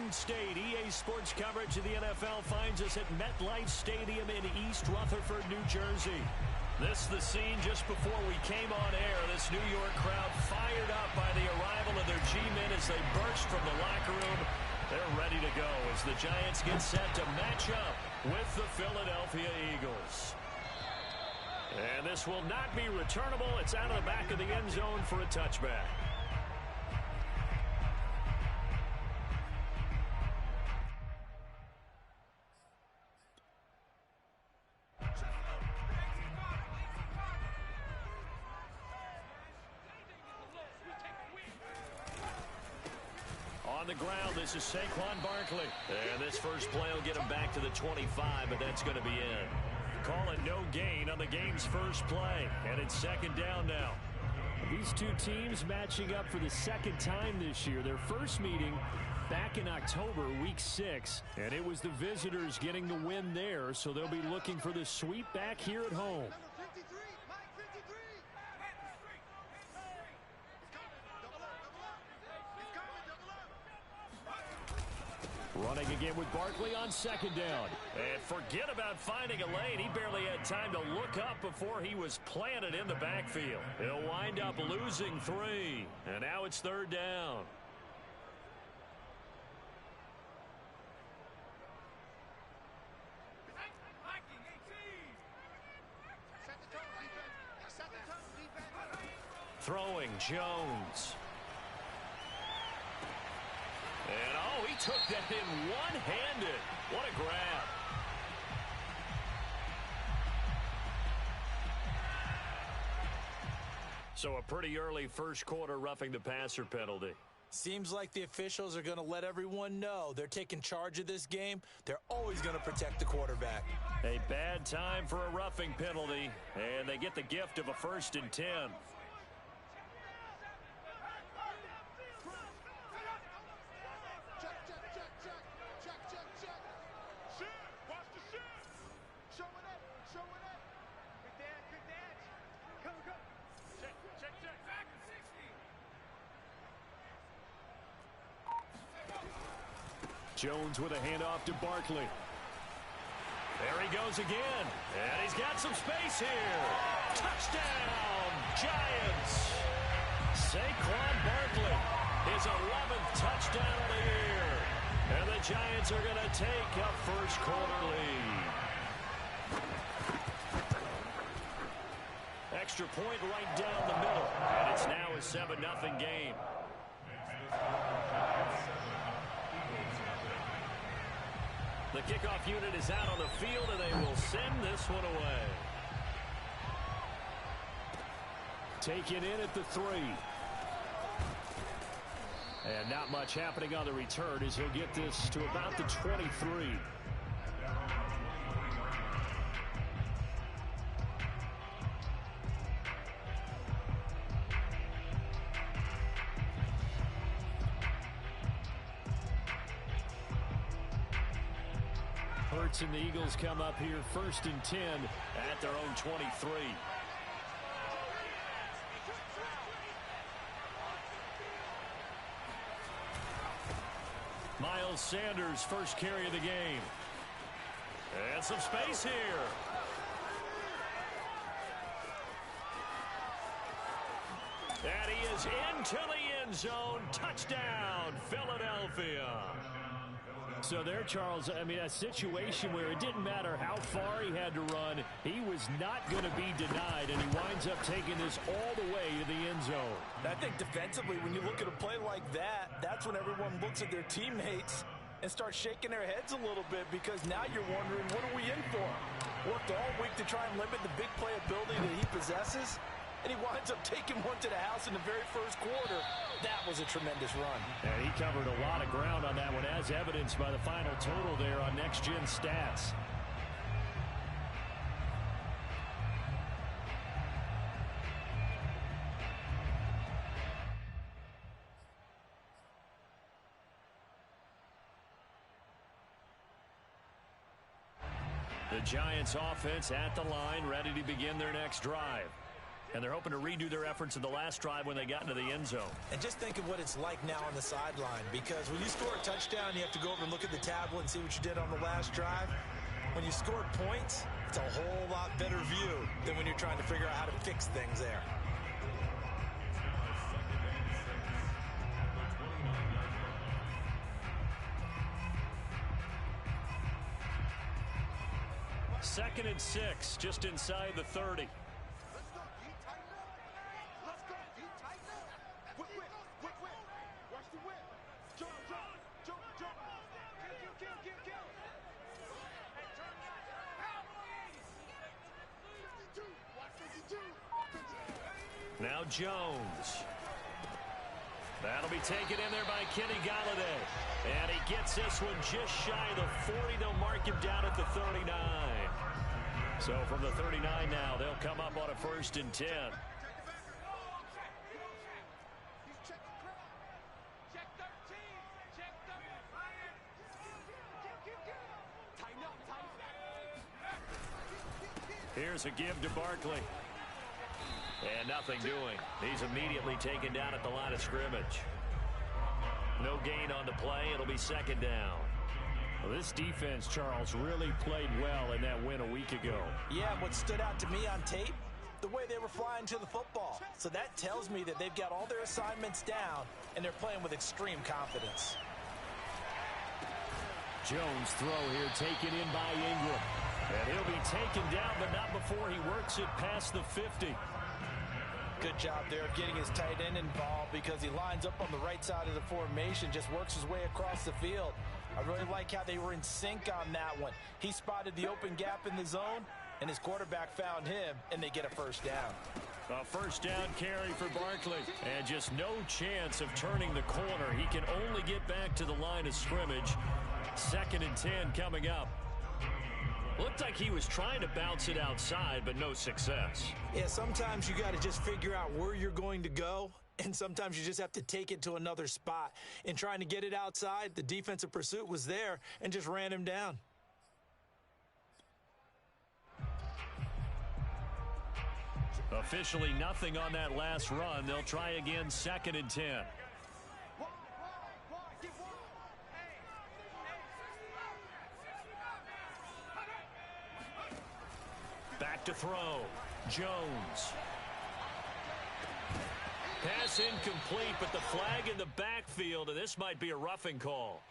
Garden State. EA Sports coverage of the NFL finds us at MetLife Stadium in East Rutherford, New Jersey. This is the scene just before we came on air. This New York crowd fired up by the arrival of their G-men as they burst from the locker room. They're ready to go as the Giants get set to match up with the Philadelphia Eagles. And this will not be returnable. It's out of the back of the end zone for a touchback. On the ground, this is Saquon Barkley. And this first play will get him back to the 25, but that's going to be in. Call it no gain on the game's first play. And it's second down now. These two teams matching up for the second time this year. Their first meeting back in October, week 6. And it was the visitors getting the win there, so they'll be looking for the sweep back here at home. Running again with Barkley on second down. And forget about finding a lane. He barely had time to look up before he was planted in the backfield. He'll wind up losing 3. And now it's third down. Throwing Jones. And, oh, he took that in one-handed. What a grab. So a pretty early first quarter roughing the passer penalty. Seems like the officials are going to let everyone know they're taking charge of this game. They're always going to protect the quarterback. A bad time for a roughing penalty, and they get the gift of a 1st and 10. Jones with a handoff to Barkley. There he goes again. And he's got some space here. Touchdown, Giants. Saquon Barkley, his 11th touchdown of the year. And the Giants are going to take a first quarter lead. Extra point right down the middle. And it's now a 7-0 game. The kickoff unit is out on the field, and they will send this one away. Taken in at the 3. And not much happening on the return as he'll get this to about the 23. And the Eagles come up here 1st and 10 at their own 23. Miles Sanders, first carry of the game. And some space here. And he is into the end zone. Touchdown, Philadelphia. So there, Charles, I mean, a situation where it didn't matter how far he had to run, he was not going to be denied, and he winds up taking this all the way to the end zone. I think defensively, when you look at a play like that, that's when everyone looks at their teammates and starts shaking their heads a little bit, because now you're wondering, what are we in for? Worked all week to try and limit the big play ability that he possesses, and he winds up taking one to the house in the very first quarter. That was a tremendous run. And he covered a lot of ground on that one, as evidenced by the final total there on Next Gen Stats. The Giants offense at the line, ready to begin their next drive. And they're hoping to redo their efforts in the last drive when they got into the end zone. And just think of what it's like now on the sideline, because when you score a touchdown, you have to go over and look at the tablet and see what you did on the last drive. When you scored points, it's a whole lot better view than when you're trying to figure out how to fix things there. Second and 6, just inside the 30. Now Jones. That'll be taken in there by Kenny Galladay. And he gets this one just shy of the 40. They'll mark him down at the 39. So from the 39 now, they'll come up on a 1st and 10. Here's a give to Barkley. And nothing doing. He's immediately taken down at the line of scrimmage. No gain on the play. It'll be 2nd down. Well, this defense, Charles, really played well in that win a week ago. Yeah, what stood out to me on tape, the way they were flying to the football. So that tells me that they've got all their assignments down, and they're playing with extreme confidence. Jones throw here taken in by Ingram. And he'll be taken down, but not before he works it past the 50. Good job there of getting his tight end involved, because he lines up on the right side of the formation, just works his way across the field. I really like how they were in sync on that one. He spotted the open gap in the zone, and his quarterback found him, and they get a 1st down. A 1st down carry for Barkley. And just no chance of turning the corner. He can only get back to the line of scrimmage. 2nd and 10 coming up. Looked like he was trying to bounce it outside, but no success. Yeah, sometimes you got to just figure out where you're going to go, and sometimes you just have to take it to another spot. In trying to get it outside, the defensive pursuit was there and just ran him down. Officially nothing on that last run. They'll try again, 2nd and 10. Back to throw. Jones. Pass incomplete, but the flag in the backfield, and this might be a roughing call.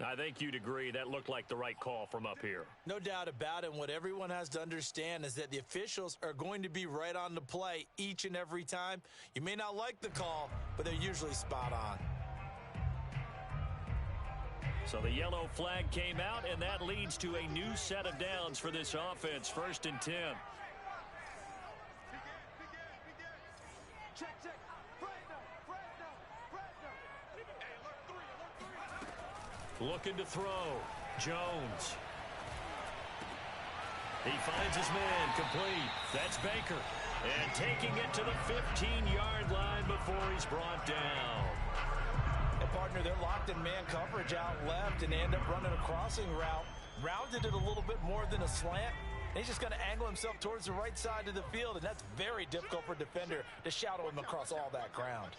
I think you'd agree that looked like the right call from up here. No doubt about it. What everyone has to understand is that the officials are going to be right on the play each and every time. You may not like the call, but they're usually spot on. So the yellow flag came out, and that leads to a new set of downs for this offense. 1st and 10. Looking to throw. Jones. He finds his man complete. That's Baker. And taking it to the 15-yard line before he's brought down. And partner, they're locked in man coverage out left, and they end up running a crossing route. Rounded it a little bit more than a slant. And he's just going to angle himself towards the right side of the field, and that's very difficult for a defender to shadow him across all that ground.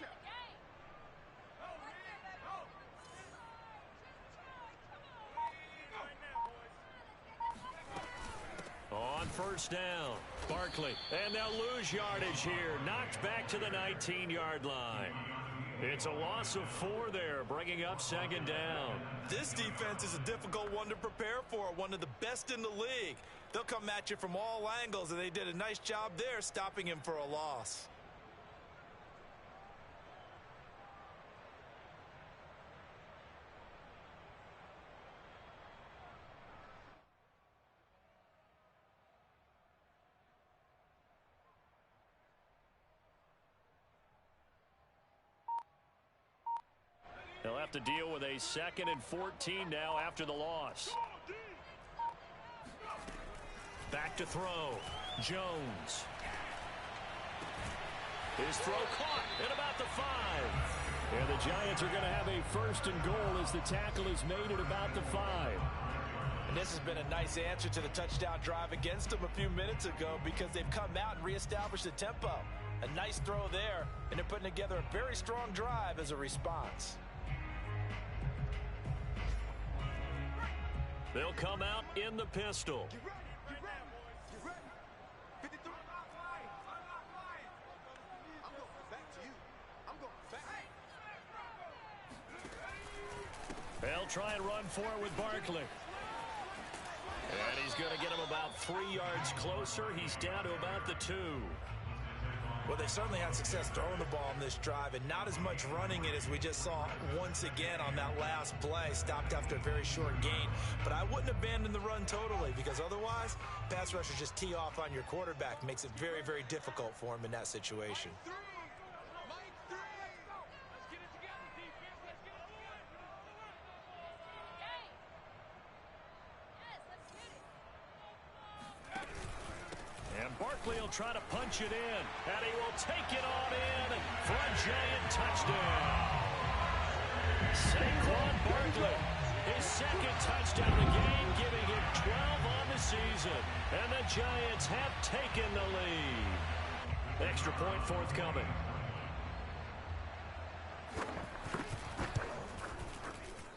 On 1st down, Barkley. And they'll lose yardage here. Knocked back to the 19-yard line. It's a loss of 4 there, bringing up 2nd down. This defense is a difficult one to prepare for, one of the best in the league. They'll come at you from all angles, and they did a nice job there stopping him for a loss. They'll have to deal with a 2nd and 14 now after the loss. Back to throw. Jones. His throw caught at about the 5. And the Giants are going to have a 1st and goal as the tackle is made at about the 5. And this has been a nice answer to the touchdown drive against them a few minutes ago, because they've come out and reestablished the tempo. A nice throw there, and they're putting together a very strong drive as a response. They'll come out in the pistol. They'll try and run for it with Barkley. And he's going to get him about 3 yards closer. He's down to about the 2. Well, they certainly had success throwing the ball on this drive, and not as much running it as we just saw once again on that last play. Stopped after a very short gain. But I wouldn't abandon the run totally, because otherwise, pass rushers just tee off on your quarterback. Makes it very, very difficult for him in that situation. Barkley will try to punch it in, and he will take it on in for a giant touchdown. Saquon Barkley, his second touchdown of the game, giving him 12 on the season, and the Giants have taken the lead. Extra point forthcoming.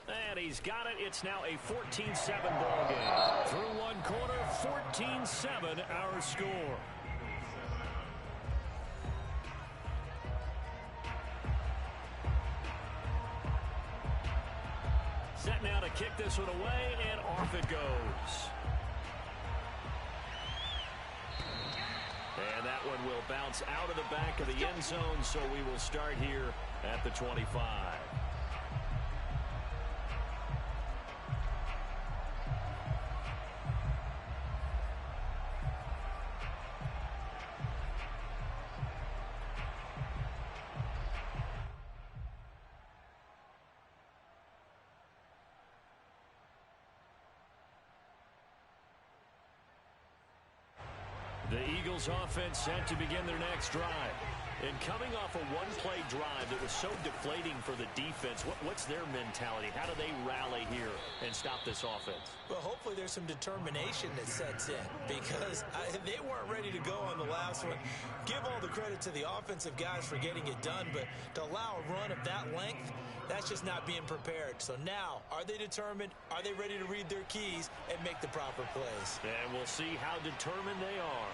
And he's got it. It's now a 14-7 ball game. Through one quarter, 14-7 our score. Set now to kick this one away, and off it goes. And that one will bounce out of the back of the end zone, so we will start here at the 25. The Eagles offense set to begin their next drive. And coming off a one-play drive that was so deflating for the defense, what's their mentality? How do they rally here and stop this offense? Well, hopefully there's some determination that sets in, because they weren't ready to go on the last one. Give all the credit to the offensive guys for getting it done, but to allow a run of that length, that's just not being prepared. So now, are they determined? Are they ready to read their keys and make the proper plays? And we'll see how determined they are.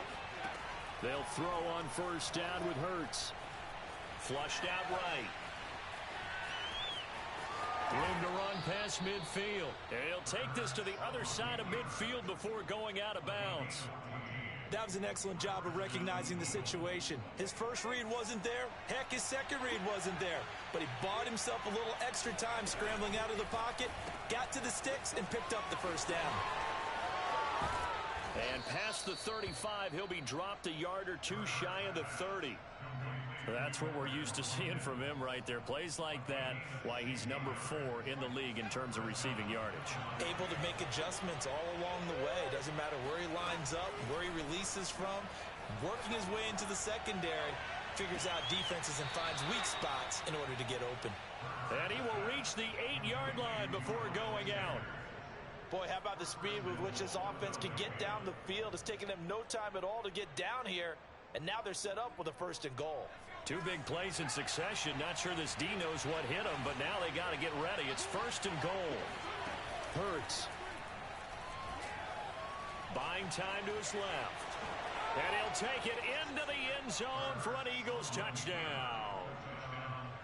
They'll throw on first down with Hurts. Flushed out right. Room to run past midfield. And he'll take this to the other side of midfield before going out of bounds. That was an excellent job of recognizing the situation. His first read wasn't there. Heck, his second read wasn't there. But he bought himself a little extra time scrambling out of the pocket, got to the sticks, and picked up the first down. And past the 35, he'll be dropped a yard or two shy of the 30. That's what we're used to seeing from him right there. Plays like that, why he's number 4 in the league in terms of receiving yardage. Able to make adjustments all along the way. Doesn't matter where he lines up, where he releases from. Working his way into the secondary, figures out defenses and finds weak spots in order to get open. And he will reach the 8-yard line before going out. Boy, how about the speed with which this offense can get down the field? It's taken them no time at all to get down here, and now they're set up with a 1st and goal. 2 big plays in succession. Not sure this D knows what hit him, but now they got to get ready. It's 1st and goal. Hurts. Buying time to his left. And he'll take it into the end zone for an Eagles touchdown.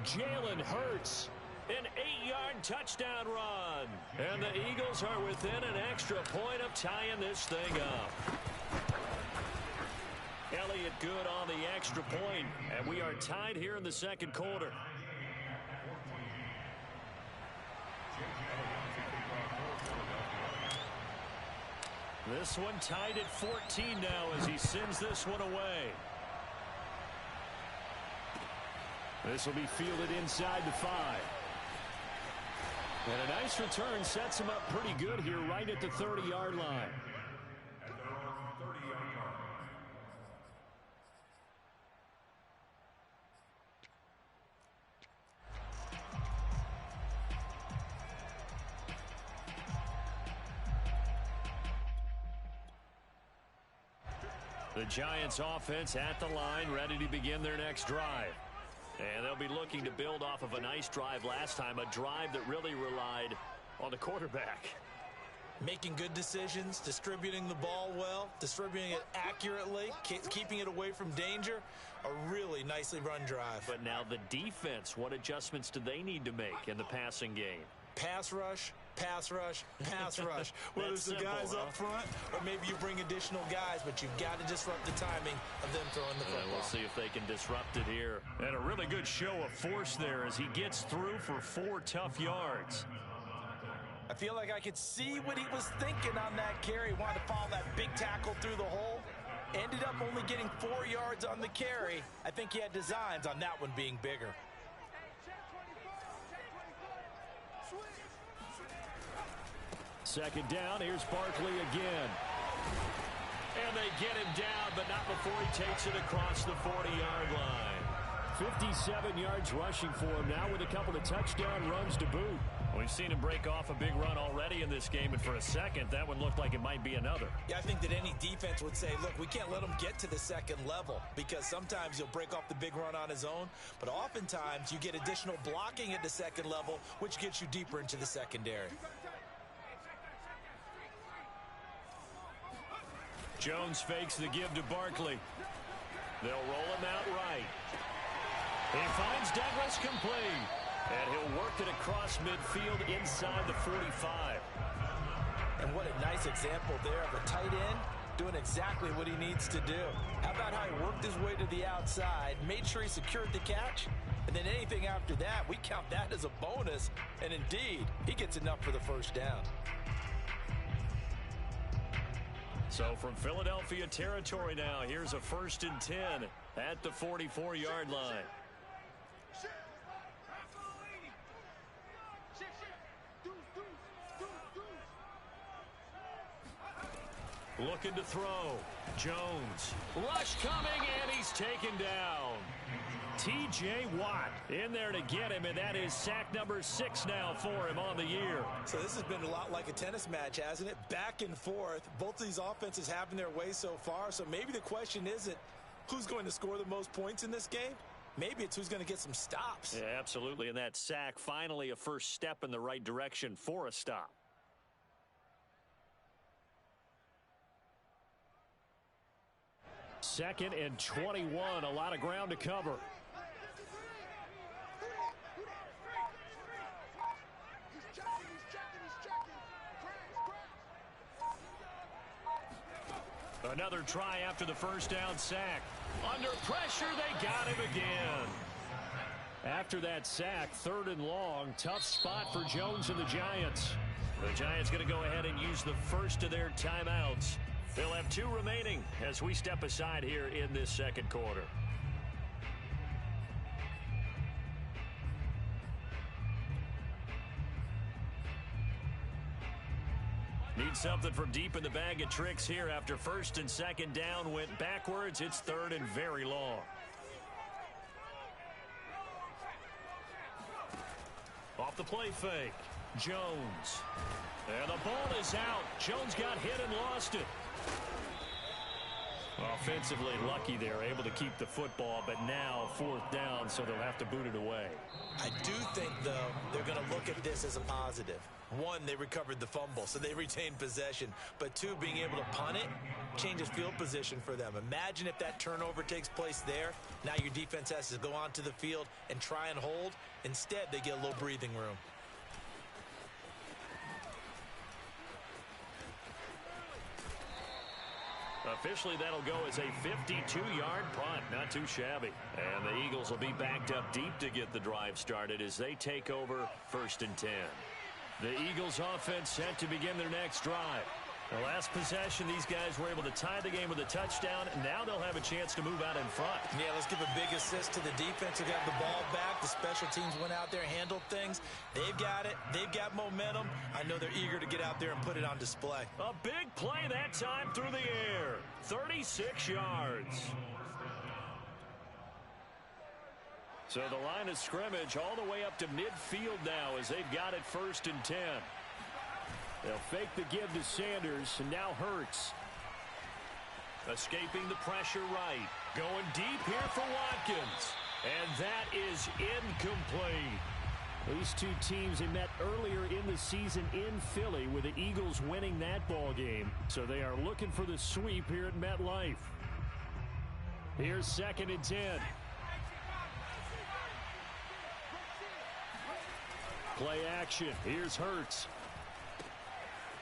Jalen Hurts. An 8-yard touchdown run. And the Eagles are within an extra point of tying this thing up. Elliott good on the extra point, and we are tied here in the second quarter. This one tied at 14 now as he sends this one away. This will be fielded inside the 5. And a nice return sets him up pretty good here right at the 30-yard line. The Giants offense at the line, ready to begin their next drive. And they'll be looking to build off of a nice drive last time, a drive that really relied on the quarterback. Making good decisions, distributing the ball well, distributing it accurately, keeping it away from danger. A really nicely run drive. But now the defense, what adjustments do they need to make in the passing game? Pass rush, pass rush, pass rush. Whether it's the guys up front or maybe you bring additional guys, but you've got to disrupt the timing of them throwing the football. We'll see if they can disrupt it here. And a really good show of force there as he gets through for 4 tough yards. I feel like I could see what he was thinking on that carry. Wanted to follow that big tackle through the hole. Ended up only getting 4 yards on the carry. I think he had designs on that one being bigger. Second down, here's Barkley again. And they get him down, but not before he takes it across the 40-yard line. 57 yards rushing for him now with a couple of touchdown runs to boot. We've seen him break off a big run already in this game, and for a second, that one looked like it might be another. Yeah, I think that any defense would say, look, we can't let him get to the second level because sometimes he'll break off the big run on his own, but oftentimes you get additional blocking at the second level, which gets you deeper into the secondary. Jones fakes the give to Barkley. They'll roll him out right. He finds Douglas complete. And he'll work it across midfield inside the 45. And what a nice example there of a tight end doing exactly what he needs to do. How about how he worked his way to the outside, made sure he secured the catch, and then anything after that, we count that as a bonus. And indeed, he gets enough for the first down. So from Philadelphia territory now, here's a 1st and 10 at the 44-yard line. Looking to throw. Jones. Rush coming, and he's taken down. T.J. Watt in there to get him, and that is sack number 6 now for him on the year. So this has been a lot like a tennis match, hasn't it? Back and forth. Both of these offenses having their way so far. So maybe the question isn't who's going to score the most points in this game. Maybe it's who's going to get some stops. Yeah, absolutely. And that sack, finally a first step in the right direction for a stop. Second and 21, a lot of ground to cover. Another try after the first down sack. Under pressure, they got him again. After that sack, 3rd and long, tough spot for Jones and the Giants. The Giants going to go ahead and use the first of their timeouts. They'll have 2 remaining as we step aside here in this second quarter. Need something from deep in the bag of tricks here after 1st and 2nd down went backwards. It's 3rd and very long. Off the play fake. Jones. And the ball is out. Jones got hit and lost it. Offensively lucky there, able to keep the football, but now 4th down, so they'll have to boot it away. I do think, though, they're going to look at this as a positive. 1, they recovered the fumble, so they retained possession. But 2, being able to punt it changes field position for them. Imagine if that turnover takes place there. Now your defense has to go onto the field and try and hold. Instead, they get a little breathing room. Officially, that'll go as a 52-yard punt. Not too shabby. And the Eagles will be backed up deep to get the drive started as they take over 1st and 10. The Eagles offense set to begin their next drive. The last possession, these guys were able to tie the game with a touchdown, and now they'll have a chance to move out in front. Yeah, let's give a big assist to the defense who got the ball back. The special teams went out there, handled things. They've got it. They've got momentum. I know they're eager to get out there and put it on display. A big play that time through the air. 36 yards. So the line of scrimmage all the way up to midfield now as they've got it 1st and 10. They'll fake the give to Sanders, and now Hurts. Escaping the pressure right. Going deep here for Watkins. And that is incomplete. These two teams, they met earlier in the season in Philly with the Eagles winning that ball game. So they are looking for the sweep here at MetLife. Here's 2nd and 10. Play action. Here's Hurts.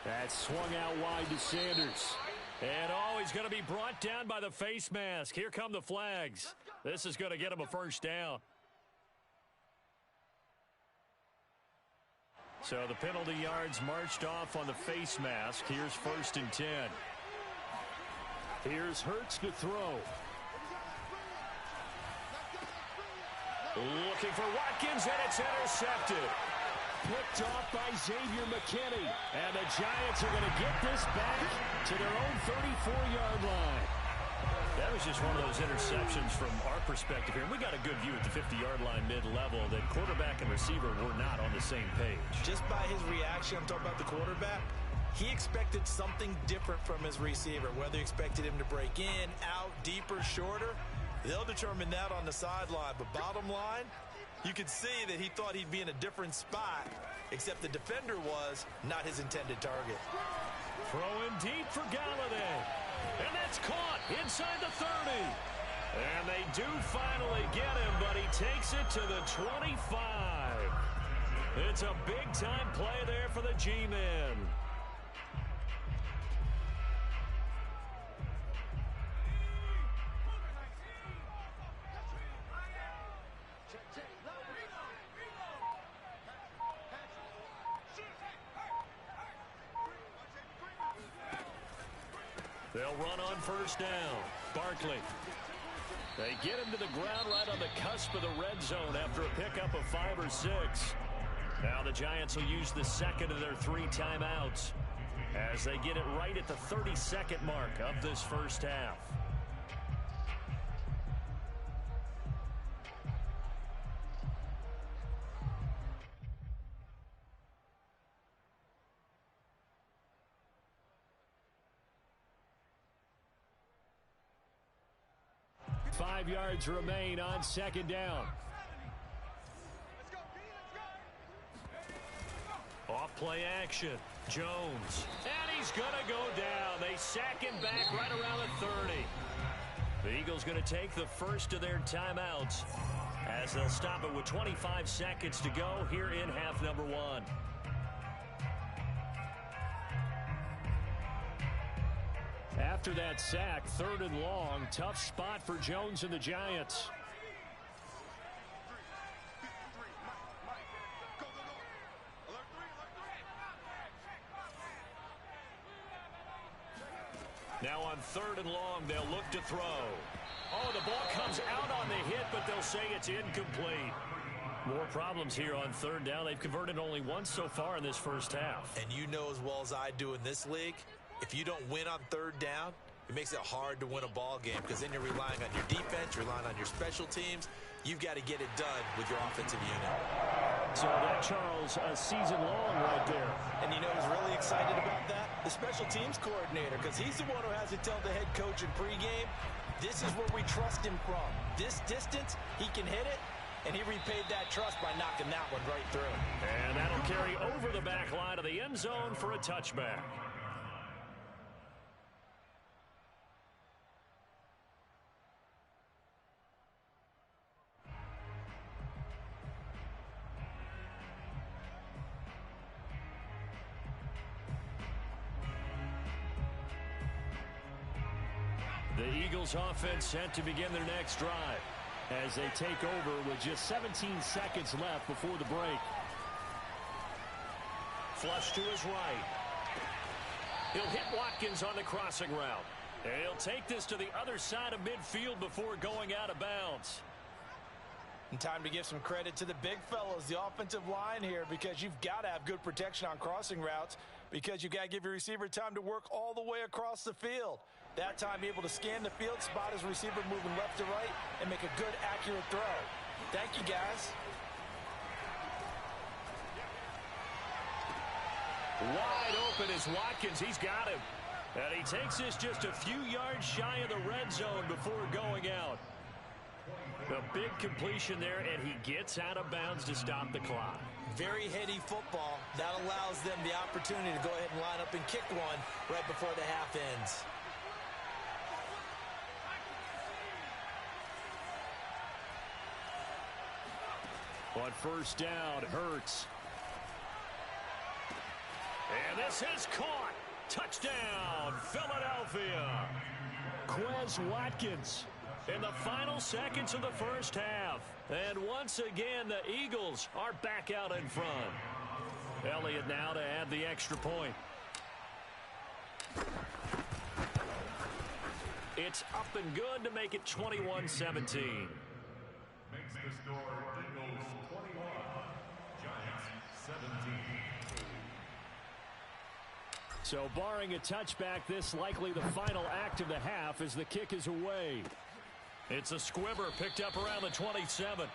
That's swung out wide to Sanders. And he's going to be brought down by the face mask. Here come the flags. This is going to get him a first down. So the penalty yards marched off on the face mask. Here's 1st and 10. Here's Hurts to throw. Looking for Watkins, and it's intercepted. Picked off by Xavier McKinney. And the Giants are going to get this back to their own 34-yard line. That was just one of those interceptions from our perspective here. We got a good view at the 50-yard line mid-level that quarterback and receiver were not on the same page. Just by his reaction, I'm talking about the quarterback, he expected something different from his receiver. Whether he expected him to break in, out, deeper, shorter, they'll determine that on the sideline. But bottom line, you could see that he thought he'd be in a different spot, except the defender was not his intended target. Throwing deep for Galladay. And that's caught inside the 30. And they do finally get him, but he takes it to the 25. It's a big-time play there for the G-Men. They'll run on 1st down. Barkley. They get him to the ground right on the cusp of the red zone after a pickup of 5 or 6. Now the Giants will use the 2nd of their 3 timeouts as they get it right at the 32nd mark of this first half. Five yards remain on 2nd down. Off play action. Jones. And he's going to go down. They sack him back right around the 30. The Eagles going to take the first of their timeouts as they'll stop it with 25 seconds to go here in half number 1. After that sack, 3rd and long, tough spot for Jones and the Giants. Now on 3rd and long, they'll look to throw. Oh, the ball comes out on the hit, but they'll say it's incomplete. More problems here on 3rd down. They've converted only once so far in this first half. And you know as well as I do in this league, if you don't win on 3rd down, it makes it hard to win a ball game because then you're relying on your defense, relying on your special teams. You've got to get it done with your offensive unit. So that, Charles, a season long right there. And you know who's really excited about that? The special teams coordinator, because he's the one who has to tell the head coach in pregame, this is where we trust him from. This distance, he can hit it, and he repaid that trust by knocking that one right through. And that'll carry over the back line of the end zone for a touchback. The Eagles offense set to begin their next drive as they take over with just 17 seconds left before the break. Flush to his right. He'll hit Watkins on the crossing route. And he'll take this to the other side of midfield before going out of bounds. And time to give some credit to the big fellas, the offensive line here, because you've got to have good protection on crossing routes because you've got to give your receiver time to work all the way across the field. That time, be able to scan the field, spot his receiver moving left to right, and make a good, accurate throw. Thank you, guys. Wide open is Watkins. He's got him. And he takes this just a few yards shy of the red zone before going out. A big completion there, and he gets out of bounds to stop the clock. Very heady football. That allows them the opportunity to go ahead and line up and kick one right before the half ends. On first down, Hurts. And this is caught. Touchdown, Philadelphia. Quez Watkins in the final seconds of the first half. And once again, the Eagles are back out in front. Elliott now to add the extra point. It's up and good to make it 21-17. Makes the score Eagles 21, Giants 17. So barring a touchback, this likely the final act of the half as the kick is away. It's a squibber picked up around the 27.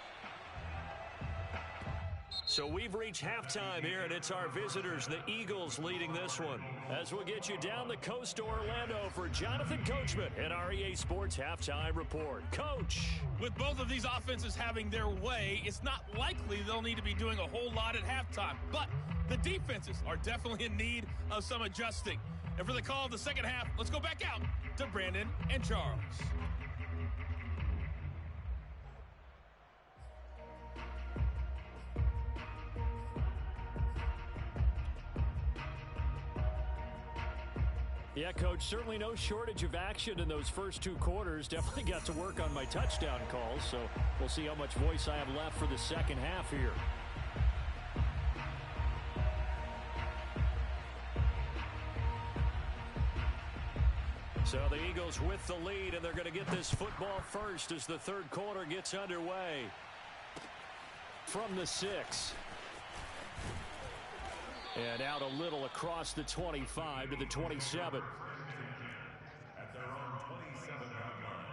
So we've reached halftime here, and it's our visitors, the Eagles, leading this one. As we'll get you down the coast to Orlando for Jonathan Coachman and our EA Sports Halftime Report. Coach! With both of these offenses having their way, it's not likely they'll need to be doing a whole lot at halftime. But the defenses are definitely in need of some adjusting. And for the call of the second half, let's go back out to Brandon and Charles. Yeah, Coach, certainly no shortage of action in those first two quarters. Definitely got to work on my touchdown calls, so we'll see how much voice I have left for the second half here. So the Eagles with the lead, and they're going to get this football first as the third quarter gets underway. From the 6. And out a little across the 25 to the 27. At their own 27-yard line.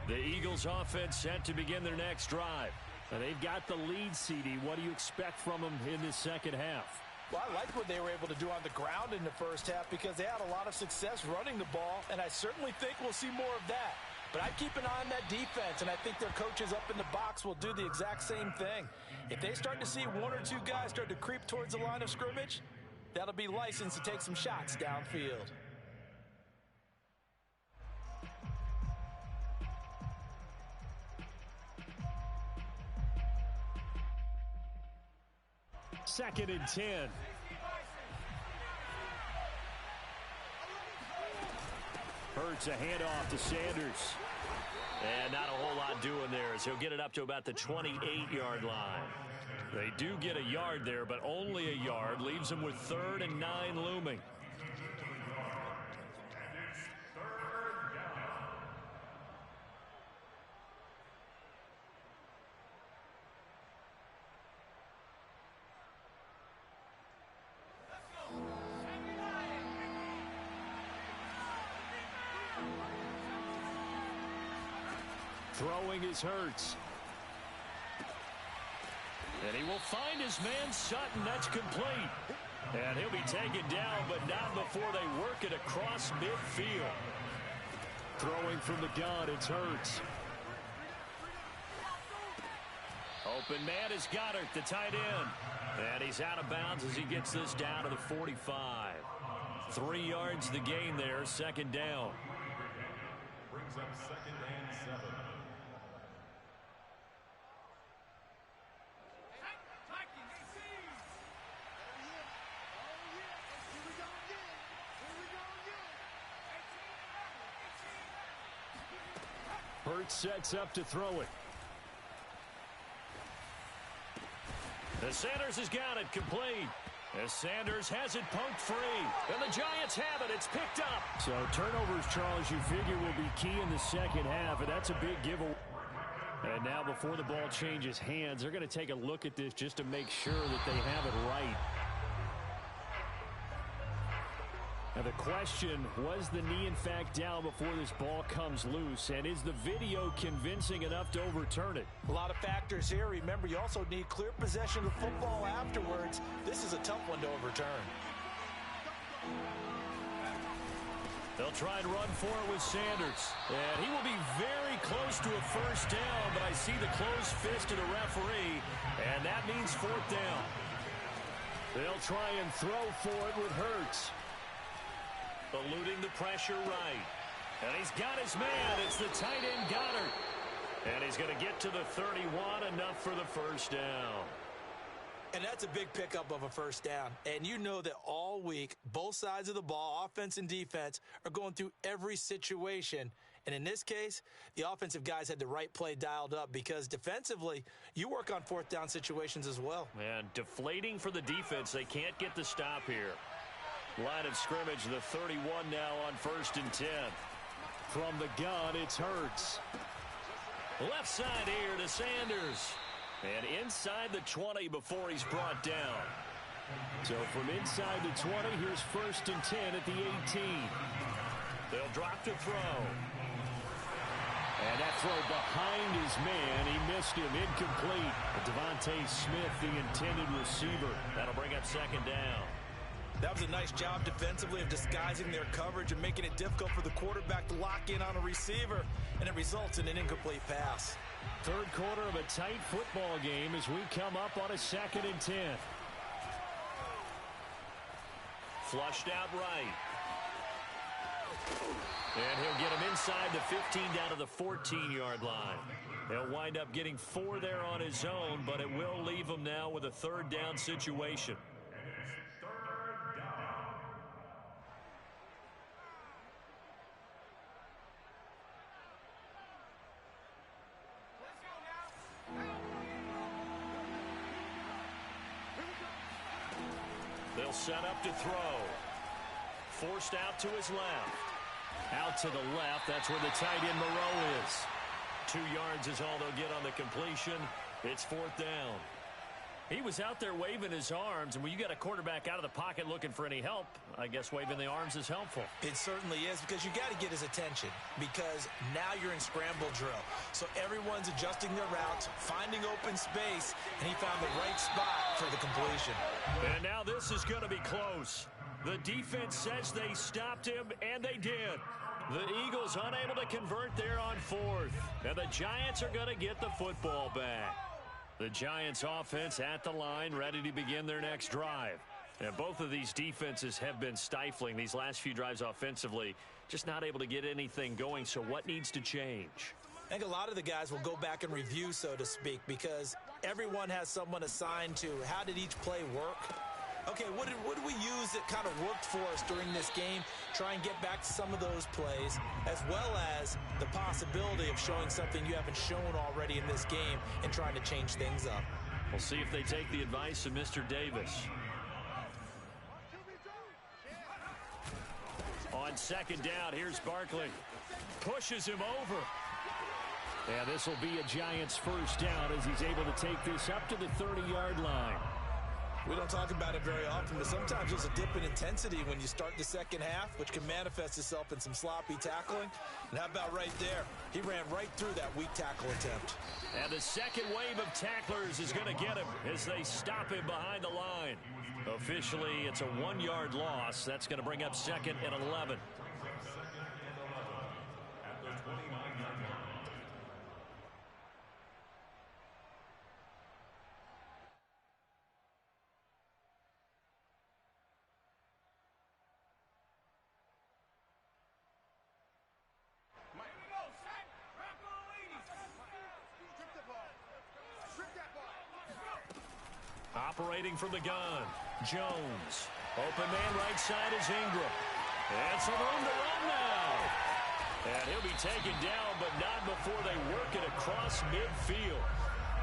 The Eagles offense set to begin their next drive. And they've got the lead, CD. What do you expect from them in this second half? Well, I like what they were able to do on the ground in the first half because they had a lot of success running the ball, and I certainly think we'll see more of that. But I keep an eye on that defense, and I think their coaches up in the box will do the exact same thing. If they start to see one or two guys start to creep towards the line of scrimmage, that'll be license to take some shots downfield. Second and 10. Hurts a handoff to Sanders. And not a whole lot doing there as he'll get it up to about the 28-yard line. They do get a yard there, but only a yard. Leaves them with 3rd and 9 looming. Throwing is Hurts. And he will find his man Sutton. That's complete. And he'll be taken down, but not before they work it across midfield. Throwing from the gun, it's Hurts. Open man is Goddard, the tight end. And he's out of bounds as he gets this down to the 45. 3 yards the gain there, second down. Brings up 2nd and 7. Hurts sets up to throw it. The Sanders has got it complete. As Sanders has it poked free. And the Giants have it. It's picked up. So turnovers, Charles, you figure will be key in the second half, and that's a big giveaway. And now before the ball changes hands, they're going to take a look at this just to make sure that they have it right. Now the question, was the knee in fact down before this ball comes loose? And is the video convincing enough to overturn it? A lot of factors here. Remember, you also need clear possession of football afterwards. This is a tough one to overturn. They'll try and run for it with Sanders. And he will be very close to a first down, but I see the closed fist of the referee, and that means fourth down. They'll try and throw for it with Hurts. Eluding the pressure right. And he's got his man. It's the tight end Goddard. And he's going to get to the 31, enough for the first down. And that's a big pickup of a first down. And you know that all week, both sides of the ball, offense and defense, are going through every situation. And in this case, the offensive guys had the right play dialed up because defensively, you work on fourth down situations as well. And deflating for the defense. They can't get the stop here. Line of scrimmage, the 31 now on 1st and 10. From the gun, it's Hurts. Left side here to Sanders. And inside the 20 before he's brought down. So from inside the 20, here's 1st and 10 at the 18. They'll drop to throw. And that throw behind his man, he missed him, incomplete. Devontae Smith, the intended receiver. That'll bring up 2nd down. That was a nice job defensively of disguising their coverage and making it difficult for the quarterback to lock in on a receiver, and it results in an incomplete pass. Third quarter of a tight football game as we come up on a 2nd and 10. Flushed out right. And he'll get him inside the 15 down to the 14-yard line. He'll wind up getting 4 there on his own, but it will leave him now with a 3rd down situation. They'll set up to throw. Forced out to his left. Out to the left. That's where the tight end Moreau is. 2 yards is all they'll get on the completion. It's 4th down. He was out there waving his arms, and when you got a quarterback out of the pocket looking for any help, I guess waving the arms is helpful. It certainly is, because you got to get his attention, because now you're in scramble drill. So everyone's adjusting their routes, finding open space, and he found the right spot for the completion. And now this is going to be close. The defense says they stopped him, and they did. The Eagles unable to convert there on 4th. And the Giants are going to get the football back. The Giants offense at the line, ready to begin their next drive. And both of these defenses have been stifling these last few drives offensively, just not able to get anything going. So what needs to change? I think a lot of the guys will go back and review, so to speak, because everyone has someone assigned to how did each play work. Okay, what did we use that kind of worked for us during this game? Try and get back to some of those plays, as well as the possibility of showing something you haven't shown already in this game and trying to change things up. We'll see if they take the advice of Mr. Davis. On 2nd down, here's Barkley. Pushes him over. And this will be a Giants 1st down as he's able to take this up to the 30-yard line. We don't talk about it very often, but sometimes there's a dip in intensity when you start the second half, which can manifest itself in some sloppy tackling. And how about right there? He ran right through that weak tackle attempt. And the second wave of tacklers is going to get him as they stop him behind the line. Officially, it's a 1-yard loss. That's going to bring up 2nd and 11. Operating from the gun, Jones. Open man right side is Ingram. And some room to run now. And he'll be taken down, but not before they work it across midfield.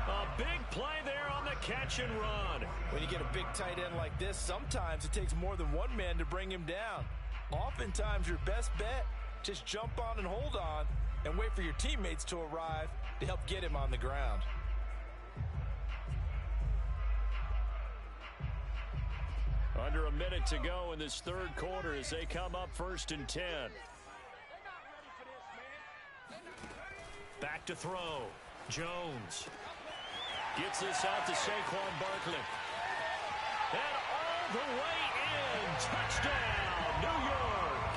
A big play there on the catch and run. When you get a big tight end like this, sometimes it takes more than one man to bring him down. Oftentimes, your best bet, just jump on and hold on and wait for your teammates to arrive to help get him on the ground. Under a minute to go in this third quarter as they come up 1st and 10. Back to throw. Jones gets this out to Saquon Barkley. And all the way in. Touchdown, New York.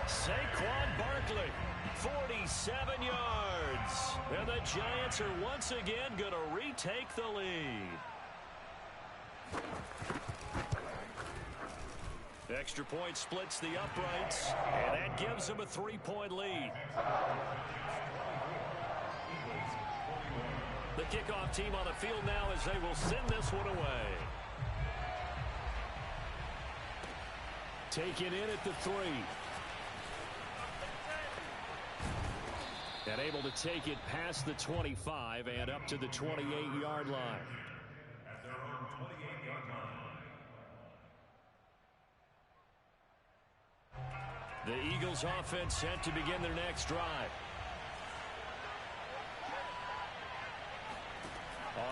Saquon Barkley, 47 yards. And the Giants are once again going to retake the lead. Extra point splits the uprights, and that gives them a 3-point lead. The kickoff team on the field now as they will send this one away. Taken in at the 3. And able to take it past the 25 and up to the 28-yard line. At their own 28-yard line. The Eagles offense set to begin their next drive.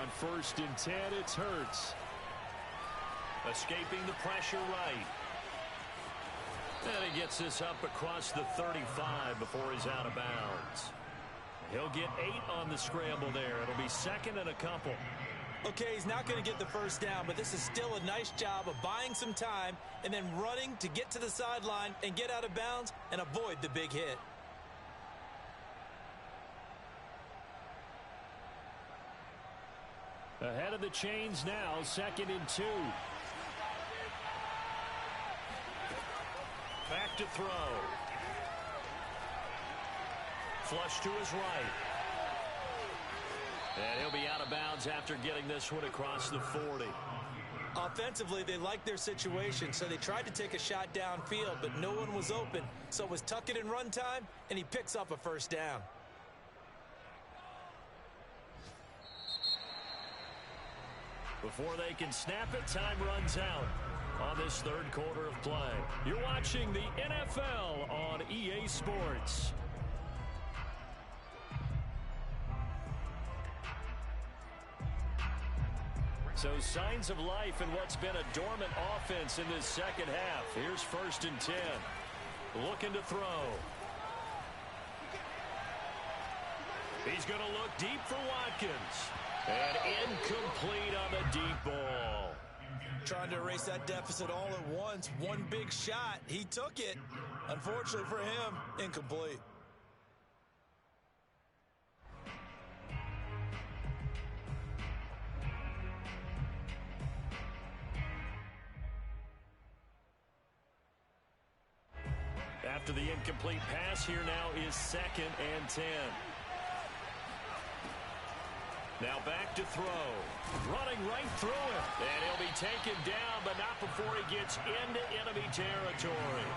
On 1st and 10, it's Hurts. Escaping the pressure right. And he gets this up across the 35 before he's out of bounds. He'll get 8 on the scramble there. It'll be 2nd and a couple. Okay, he's not going to get the first down, but this is still a nice job of buying some time and then running to get to the sideline and get out of bounds and avoid the big hit. Ahead of the chains now, 2nd and 2. Back to throw. Flush to his right. And he'll be out of bounds after getting this one across the 40. Offensively, they liked their situation, so they tried to take a shot downfield, but no one was open. So it was tuck it in run time, and he picks up a first down. Before they can snap it, time runs out on this third quarter of play. You're watching the NFL on EA Sports. So signs of life in what's been a dormant offense in this second half. Here's 1st and 10. Looking to throw. He's going to look deep for Watkins. And incomplete on the deep ball. Trying to erase that deficit all at once. One big shot. He took it. Unfortunately for him, incomplete. After the incomplete pass, here now is 2nd and 10. Now back to throw. Running right through him. And he'll be taken down, but not before he gets into enemy territory.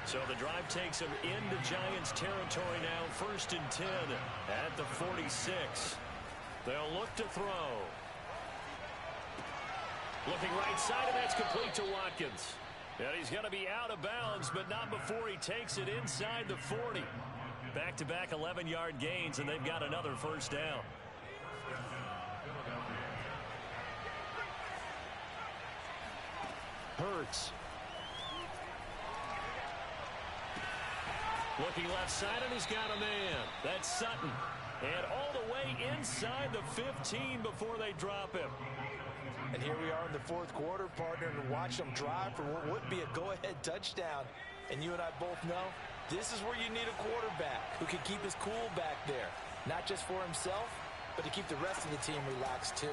So the drive takes him into Giants territory now. 1st and 10 at the 46. They'll look to throw. Looking right side, and that's complete to Watkins. And he's going to be out of bounds, but not before he takes it inside the 40. Back-to-back 11-yard gains, and they've got another first down. Hurts. Looking left side, and he's got a man. That's Sutton. And all the way inside the 15 before they drop him. And here we are in the fourth quarter, partner, and watch them drive for what would be a go-ahead touchdown. And you and I both know this is where you need a quarterback who can keep his cool back there. Not just for himself, but to keep the rest of the team relaxed too.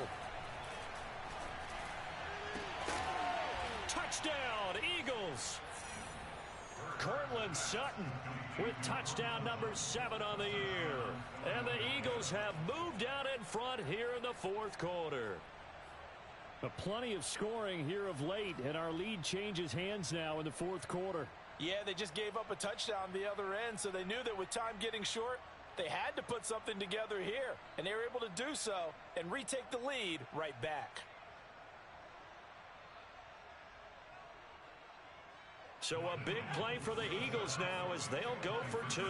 Touchdown, Eagles! Cortland Sutton with touchdown number 7 on the year. And the Eagles have moved out in front here in the fourth quarter. Plenty of scoring here of late, and our lead changes hands now in the fourth quarter. Yeah, they just gave up a touchdown the other end, so they knew that with time getting short, They had to put something together here, and they were able to do so and retake the lead right back. So a big play for the Eagles now as they'll go for 2.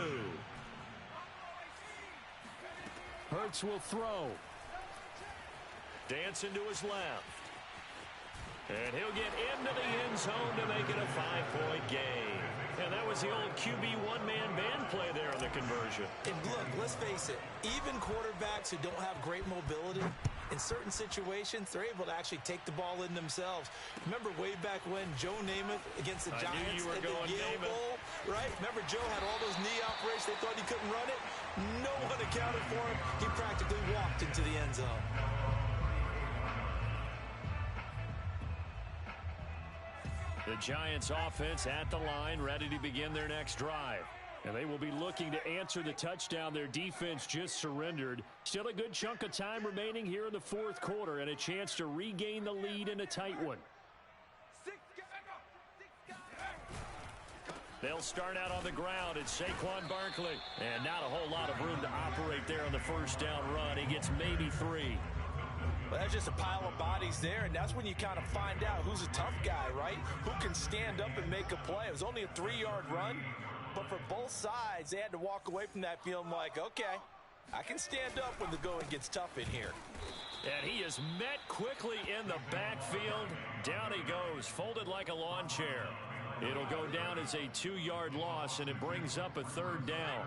Hurts will throw. Dancing to his left. And he'll get into the end zone to make it a 5-point game. And that was the old QB one-man band play there in the conversion. And look, let's face it, even quarterbacks who don't have great mobility, in certain situations, they're able to actually take the ball in themselves. Remember way back when Joe Namath against the Giants at the Yale Bowl, right? Remember Joe had all those knee operations. They thought he couldn't run it. No one accounted for him. He practically walked into the end zone. The Giants offense at the line, ready to begin their next drive. And they will be looking to answer the touchdown their defense just surrendered. Still a good chunk of time remaining here in the fourth quarter and a chance to regain the lead in a tight one. They'll start out on the ground. It's Saquon Barkley. And not a whole lot of room to operate there on the first down run. He gets maybe 3. Well, that's just a pile of bodies there, and that's when you kind of find out who's a tough guy, right? Who can stand up and make a play. It was only a 3-yard run, but for both sides, they had to walk away from that feeling like, okay, I can stand up when the going gets tough in here. And he is met quickly in the backfield. Down he goes, folded like a lawn chair. It'll go down as a 2-yard loss, and it brings up a 3rd down.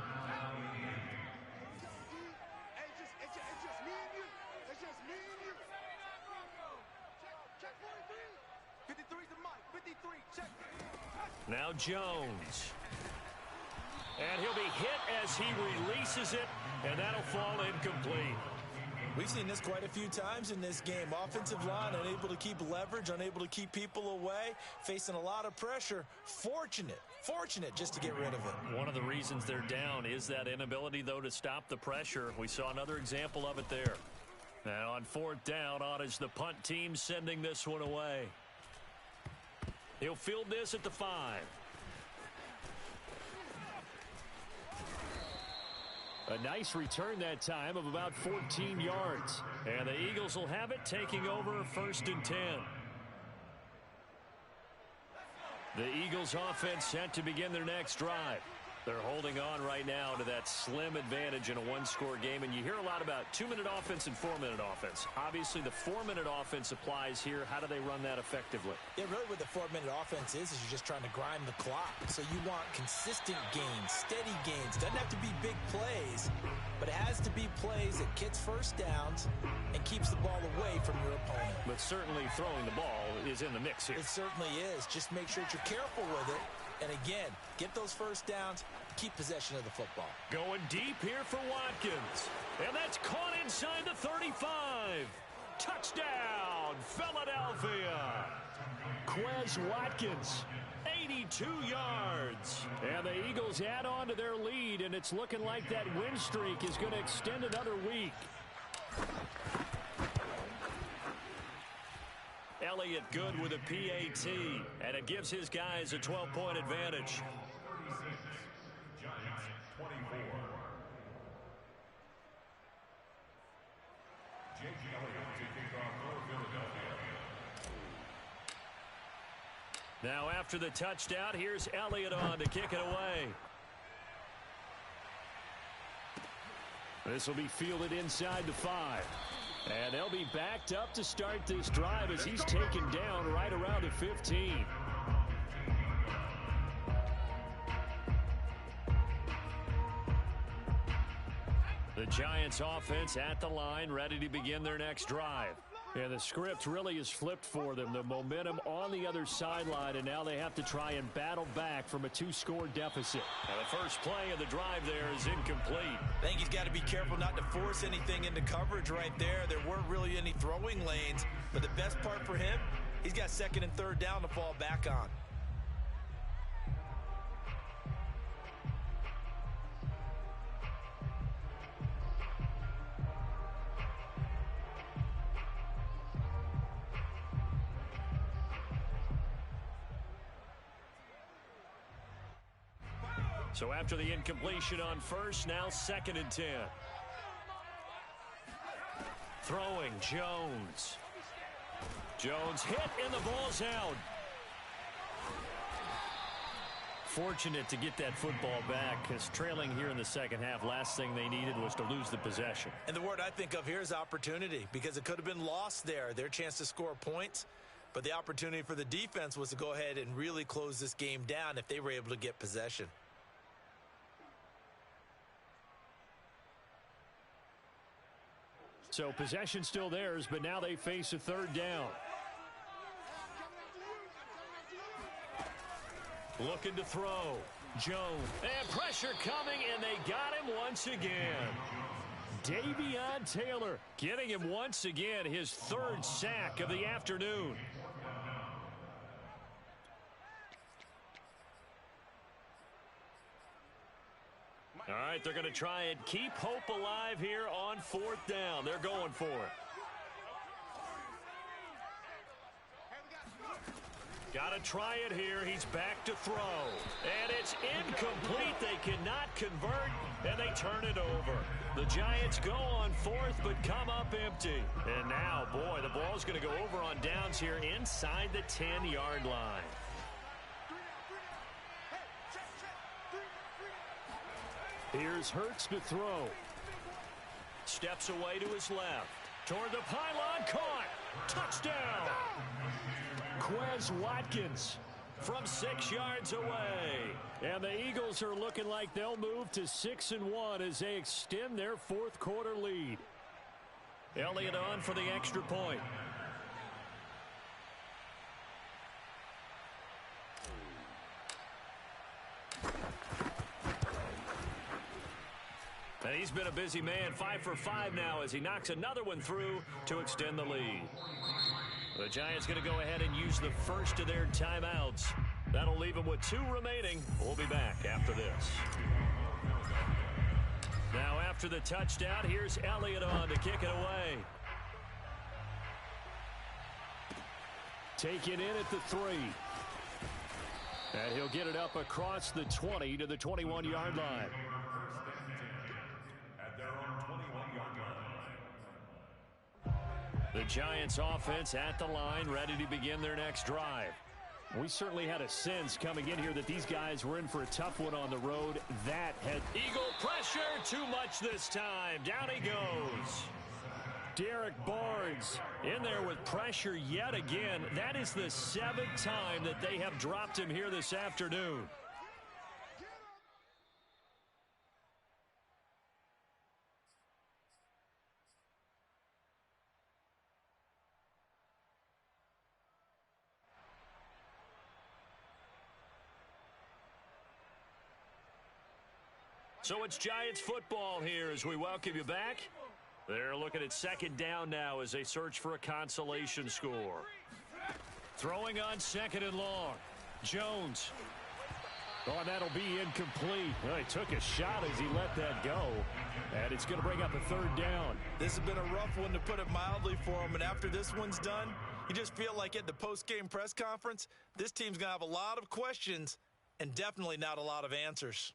Now Jones. And he'll be hit as he releases it, and that'll fall incomplete. We've seen this quite a few times in this game. Offensive line unable to keep leverage, unable to keep people away, facing a lot of pressure. Fortunate just to get rid of it. One of the reasons they're down is that inability, though, to stop the pressure. We saw another example of it there. Now on 4th down, on is the punt team sending this one away. He'll field this at the 5. A nice return that time of about 14 yards. And the Eagles will have it, taking over 1st and 10. The Eagles offense set to begin their next drive. They're holding on right now to that slim advantage in a 1-score game. And you hear a lot about 2-minute offense and 4-minute offense. Obviously, the 4-minute offense applies here. How do they run that effectively? Yeah, really what the 4-minute offense is you're just trying to grind the clock. So you want consistent gains, steady gains. Doesn't have to be big plays, but it has to be plays that gets first downs and keeps the ball away from your opponent. But certainly throwing the ball is in the mix here. It certainly is. Just make sure that you're careful with it. And again, get those first downs, keep possession of the football. Going deep here for Watkins. And that's caught inside the 35. Touchdown, Philadelphia. Quez Watkins. 82 yards. And the Eagles add on to their lead, and it's looking like that win streak is going to extend another week. Elliott good with a PAT, and it gives his guys a 12-point advantage. Giants 24. Jake Elliott to kick off for Philadelphia. Now after the touchdown, here's Elliott on to kick it away. This will be fielded inside the 5. And they'll be backed up to start this drive as he's taken down right around the 15. The Giants offense at the line, ready to begin their next drive. And the script really is flipped for them. The momentum on the other sideline, and now they have to try and battle back from a 2-score deficit. Now the first play of the drive there is incomplete. I think he's got to be careful not to force anything into coverage right there. There weren't really any throwing lanes, but the best part for him, he's got 2nd and 3rd down to fall back on. So after the incompletion on first, now 2nd and 10. Throwing Jones. Jones hit and the ball's out. Fortunate to get that football back because trailing here in the second half, last thing they needed was to lose the possession. And the word I think of here is opportunity, because it could have been lost there. Their chance to score points, but the opportunity for the defense was to go ahead and really close this game down if they were able to get possession. So possession still theirs, but now they face a 3rd down. Looking to throw. Jones. And pressure coming, and they got him once again. Davion Taylor getting him once again, his 3rd sack of the afternoon. All right, they're going to try and keep hope alive here on 4th down. They're going for it. Got to try it here. He's back to throw. And it's incomplete. They cannot convert, and they turn it over. The Giants go on 4th, but come up empty. And now, boy, the ball's going to go over on downs here inside the 10-yard line. Here's Hurts to throw. Steps away to his left. Toward the pylon, caught. Touchdown. Quez Watkins from 6 yards away. And the Eagles are looking like they'll move to 6-1 as they extend their 4th quarter lead. Elliott on for the extra point. And he's been a busy man, 5 for 5 now as he knocks another one through to extend the lead. The Giants going to go ahead and use the first of their timeouts. That'll leave them with 2 remaining. We'll be back after this. Now after the touchdown, here's Elliott on to kick it away. Taken in at the 3. And he'll get it up across the 20 to the 21-yard line. The Giants offense at the line, ready to begin their next drive. We certainly had a sense coming in here that these guys were in for a tough one on the road. That had Eagle pressure, too much this time. Down he goes. Derek Barnes in there with pressure yet again. That is the 7th time that they have dropped him here this afternoon. So it's Giants football here as we welcome you back. They're looking at 2nd down now as they search for a consolation score. Throwing on 2nd and long. Jones. Oh, and that'll be incomplete. Well, he took a shot as he let that go. And it's going to bring up a 3rd down. This has been a rough one, to put it mildly, for him. And after this one's done, you just feel like at the post-game press conference, this team's going to have a lot of questions and definitely not a lot of answers.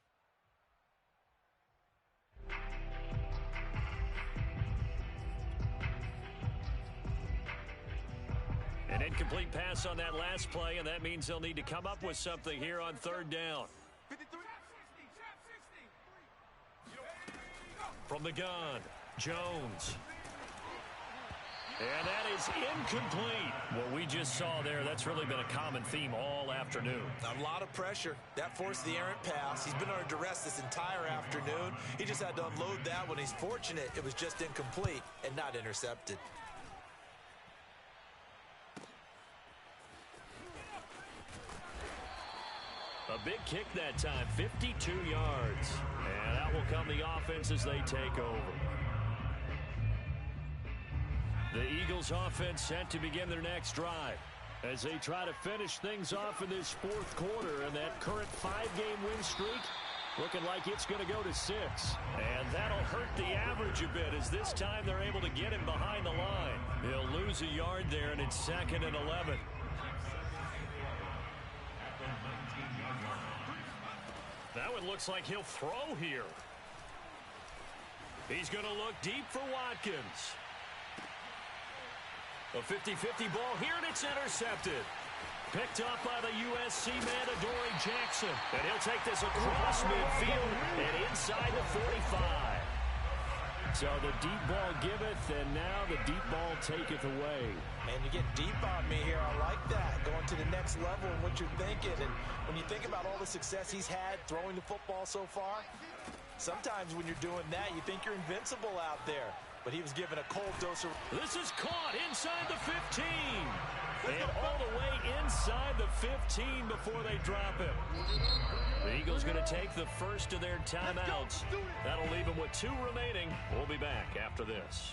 An incomplete pass on that last play, and that means they'll need to come up with something here on 3rd down. From the gun, Jones. And that is incomplete. What we just saw there, that's really been a common theme all afternoon. A lot of pressure. That forced the errant pass. He's been under duress this entire afternoon. He just had to unload that one. He's fortunate it was just incomplete and not intercepted. A big kick that time, 52 yards. And that will come the offense as they take over. The Eagles offense set to begin their next drive as they try to finish things off in this 4th quarter, and that current 5-game win streak looking like it's going to go to 6. And that'll hurt the average a bit as this time they're able to get him behind the line. He'll lose a yard there, and it's 2nd and 11. That one looks like he'll throw here. He's going to look deep for Watkins. A 50-50 ball here, and it's intercepted. Picked up by the USC man, Adoree Jackson. And he'll take this across midfield and inside the 45. So the deep ball giveth, and now the deep ball taketh away. Man, you get deep on me here. I like that. Going to the next level and what you're thinking. And when you think about all the success he's had throwing the football so far, sometimes when you're doing that, you think you're invincible out there. But he was given a cold dose of... This is caught inside the 15. And all the way inside the 15 before they drop him. The Eagles going to take the first of their timeouts. That'll leave them with 2 remaining. We'll be back after this.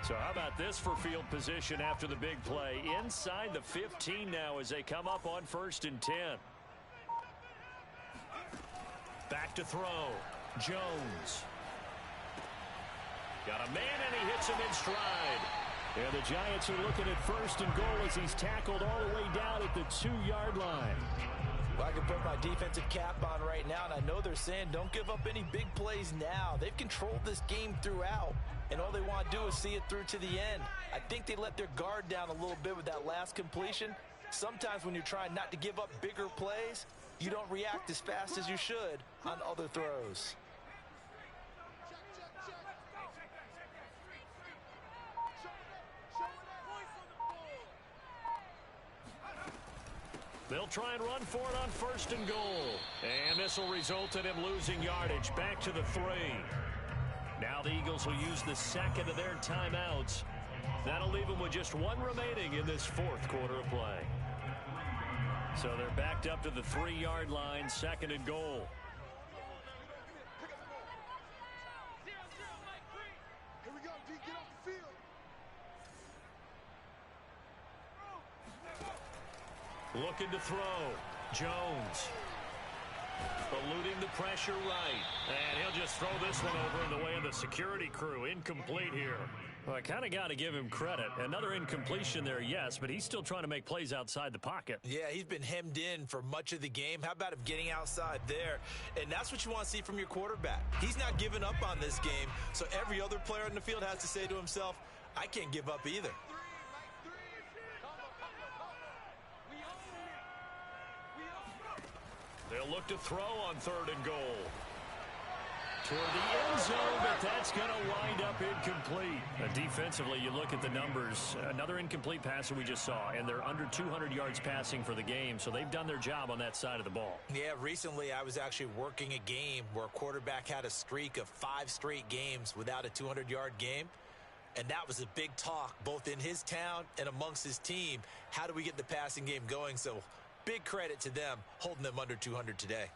So how about this for field position after the big play? Inside the 15 now as they come up on 1st and 10. Back to throw. Jones. Got a man, and he hits him in stride. And the Giants are looking at 1st and goal as he's tackled all the way down at the 2-yard line. Well, I can put my defensive cap on right now, and I know they're saying don't give up any big plays now. They've controlled this game throughout, and all they want to do is see it through to the end. I think they let their guard down a little bit with that last completion. Sometimes when you're trying not to give up bigger plays, you don't react as fast as you should on other throws. They'll try and run for it on 1st and goal. And this will result in him losing yardage. Back to the 3. Now the Eagles will use the second of their timeouts. That'll leave them with just 1 remaining in this 4th quarter of play. So they're backed up to the 3-yard line, 2nd and goal. Looking to throw. Jones. Eluding the pressure right. And he'll just throw this one over in the way of the security crew. Incomplete here. Well, I kind of got to give him credit. Another incompletion there, yes, but he's still trying to make plays outside the pocket. Yeah, he's been hemmed in for much of the game. How about him getting outside there? And that's what you want to see from your quarterback. He's not giving up on this game, so every other player in the field has to say to himself, I can't give up either. They'll look to throw on 3rd and goal. Toward the end zone, but that's going to wind up incomplete. Defensively, you look at the numbers. Another incomplete passer we just saw, and they're under 200 yards passing for the game, so they've done their job on that side of the ball. Yeah, recently I was actually working a game where a quarterback had a streak of 5 straight games without a 200-yard game, and that was a big talk both in his town and amongst his team. How do we get the passing game going? So big credit to them holding them under 200 today.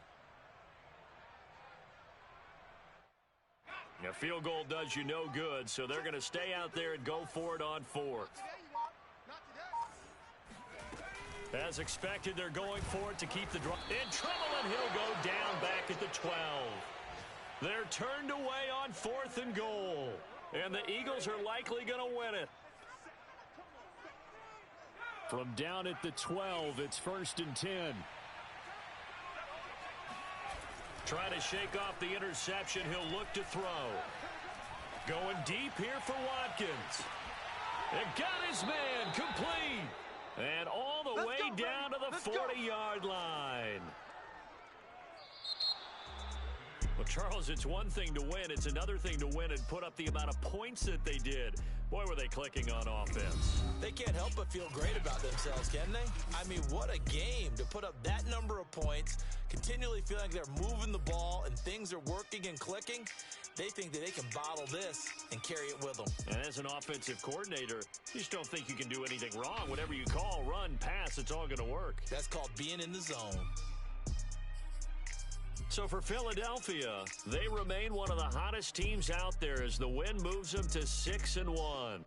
A field goal does you no good, so they're going to stay out there and go for it on 4th. As expected, they're going for it to keep the drive in trouble, and he'll go down back at the 12. They're turned away on 4th and goal, and the Eagles are likely going to win it. From down at the 12, it's 1st and 10. Trying to shake off the interception. He'll look to throw. Going deep here for Watkins. It got his man complete. And all the way down to the 40-yard line. Well, Charles, it's one thing to win. It's another thing to win and put up the amount of points that they did. Boy, were they clicking on offense. They can't help but feel great about themselves, can they? I mean, what a game to put up that number of points, continually feeling like they're moving the ball and things are working and clicking. They think that they can bottle this and carry it with them. And as an offensive coordinator, you just don't think you can do anything wrong. Whatever you call, run, pass, it's all going to work. That's called being in the zone. So for Philadelphia, they remain one of the hottest teams out there as the win moves them to 6-1.